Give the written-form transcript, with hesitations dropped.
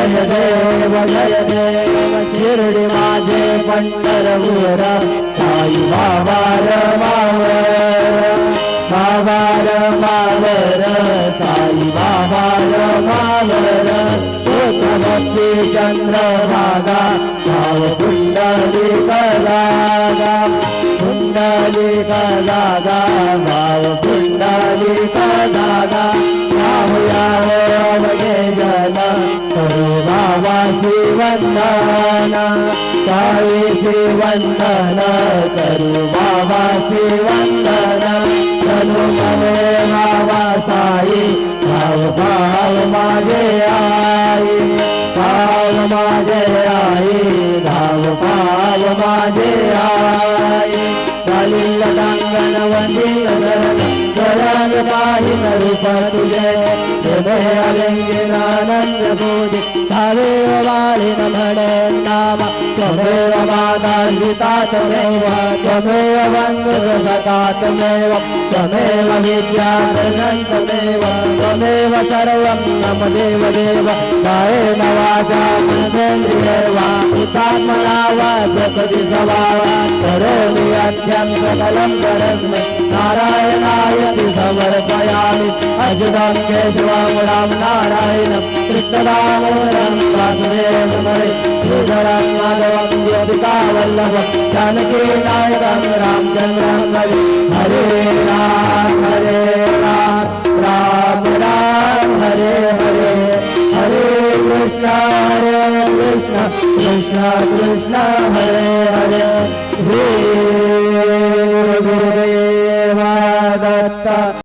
जय देव शिर्डी माझे पंढरपूर साई बाबा मावर बाबार मावर साई बाबार मावर भक्ती चंद्रभागा भाव पुंडलिक दादा पुंडलिक दादा भाव पुंडलिक दादा यावे जन करू बाबासी वंदन साईसी वंदन करू बाबासी वंदन तनु मने बाबा साई भाव भाव माझे आई भाव माझे आई धाव भाव माझे आई चालील डांगण वंदित चरण काही रूप तुझे हृदय अलिंगिनानंद पूजे धावे वाळीन म्हणे नाम त्वमेव माता पिता त्वमेव त्वमेव वंदसता त्वमेव त्वमेव विद्या त्वमेव त्वमेव सर्वं मम देव देव कायेन वाचा मनसेन्द्रियैर्वा हुतात्मना वा प्रकृतिस्वभावात् करोमि यज्ञं सकलं परस्मै नारायणायति समर्पयामि अच्युतं केशवं राम नारायणं कृष्णदामोदरं वासुदेवं हरे श्रीधरं माधवं गोपिकावल्लभं जानकीनायकं रामचन्द्रं हरे राम राम राम हरे हरे हरे कृष्ण कृष्ण कृष्ण हरे हरे